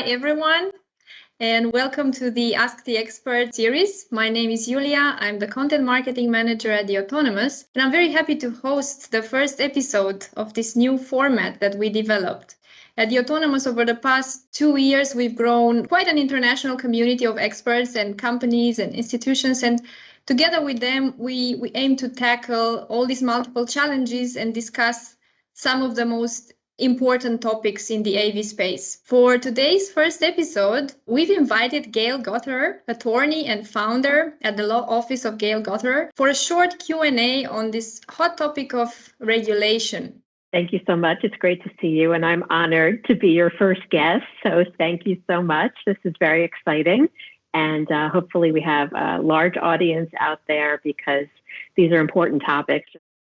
everyone, and welcome to the Ask the Expert series. My name is Julia. I'm the Content Marketing Manager at The Autonomous, and I'm very happy to host the first episode of this new format that we developed. At The Autonomous, over the past 2 years, we've grown quite an international community of experts and companies and institutions, and together with them, we aim to tackle all these multiple challenges and discuss some of the most important topics in the AV space. For today's first episode, we've invited Gail Gottehrer, attorney and founder at the law office of Gail Gottehrer, for a short Q&A on this hot topic of regulation. Thank you so much. It's great to see you, and I'm honored to be your first guest. So thank you so much. This is very exciting, and hopefully we have a large audience out there because these are important topics.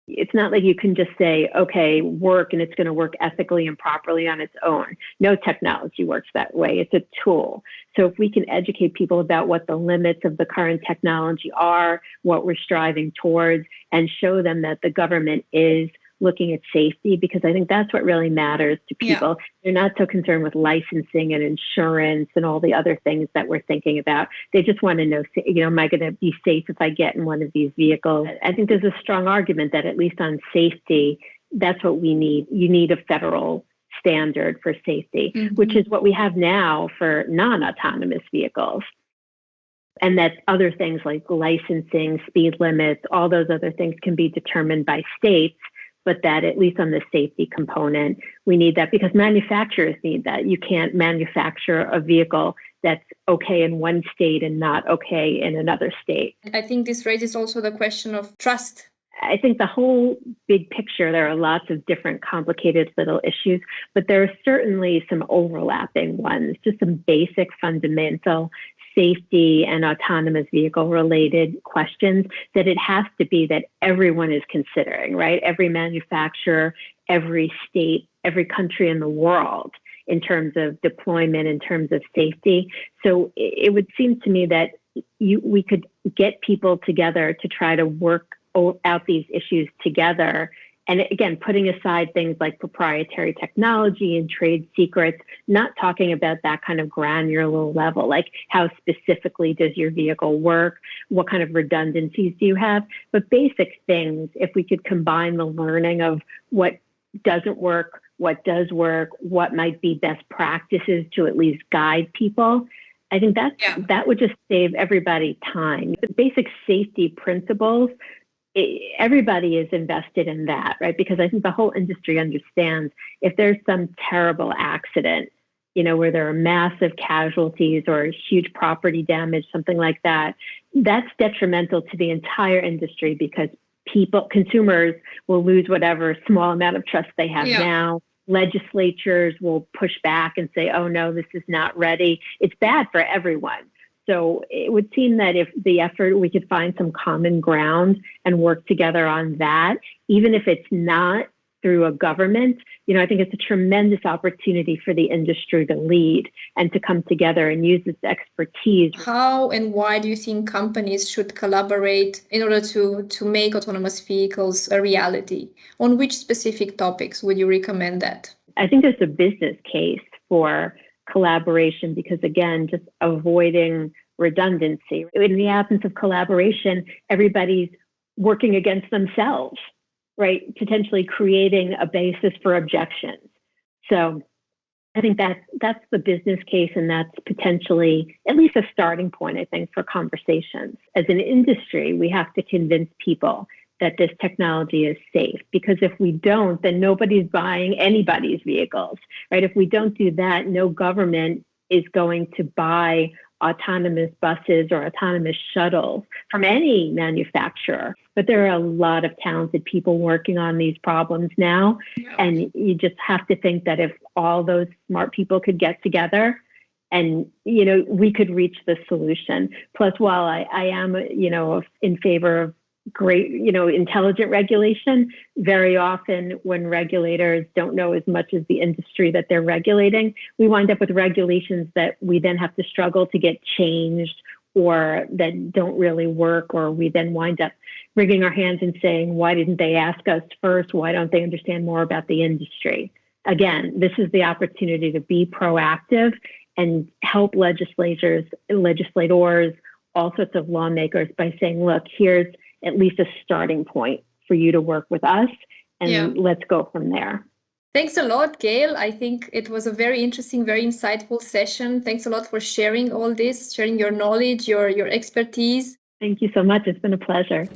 It's not like you can just say, okay, work, and it's going to work ethically and properly on its own. No technology works that way. It's a tool. So if we can educate people about what the limits of the current technology are, what we're striving towards, and show them that the government is looking at safety, because I think that's what really matters to people. Yeah. They're not so concerned with licensing and insurance and all the other things that we're thinking about. They just want to know, am I going to be safe if I get in one of these vehicles? I think there's a strong argument that at least on safety, that's what we need. You need a federal standard for safety, which is what we have now for non-autonomous vehicles. And that other things like licensing, speed limits, all those other things can be determined by states. But that at least on the safety component, we need that because manufacturers need that. You can't manufacture a vehicle that's okay in one state and not okay in another state. I think this raises also the question of trust. I think the whole big picture, there are lots of different complicated little issues, but there are certainly some overlapping ones, just some basic fundamental safety and autonomous vehicle related questions that it has to be that everyone is considering, right? Every manufacturer, every state, every country in the world in terms of deployment, in terms of safety. So it would seem to me that we could get people together to try to work out these issues together. And again, putting aside things like proprietary technology and trade secrets, not talking about that kind of granular level, like how specifically does your vehicle work? What kind of redundancies do you have? But basic things, if we could combine the learning of what doesn't work, what does work, what might be best practices to at least guide people, I think that would just save everybody time. The basic safety principles, everybody is invested in that, right? Because I think the whole industry understands if there's some terrible accident, where there are massive casualties or huge property damage, something like that, that's detrimental to the entire industry because consumers will lose whatever small amount of trust they have now. Legislatures will push back and say, oh no, this is not ready. It's bad for everyone. So it would seem that if the effort, we could find some common ground and work together on that, even if it's not through a government, I think it's a tremendous opportunity for the industry to lead and to come together and use its expertise. How and why do you think companies should collaborate in order to make autonomous vehicles a reality? On which specific topics would you recommend that? I think there's a business case for collaboration because, again, just avoiding redundancy. In the absence of collaboration, everybody's working against themselves, right? Potentially creating a basis for objections. So I think that's the business case, and that's potentially at least a starting point, I think, for conversations. As an industry, we have to convince people that this technology is safe, because if we don't, then nobody's buying anybody's vehicles, right? If we don't do that, no government is going to buy autonomous buses or autonomous shuttles from any manufacturer. But there are a lot of talented people working on these problems now. And you just have to think that if all those smart people could get together and, we could reach the solution. Plus, while I am, in favor of great, intelligent regulation, very often when regulators don't know as much as the industry that they're regulating, we wind up with regulations that we then have to struggle to get changed or that don't really work, or we then wind up wringing our hands and saying, why didn't they ask us first? Why don't they understand more about the industry? Again, this is the opportunity to be proactive and help legislators, all sorts of lawmakers by saying, look, here's at least a starting point for you to work with us, and let's go from there. Thanks a lot, Gail. I think it was a very interesting, very insightful session. Thanks a lot for sharing all this, sharing your knowledge, your expertise. Thank you so much. It's been a pleasure.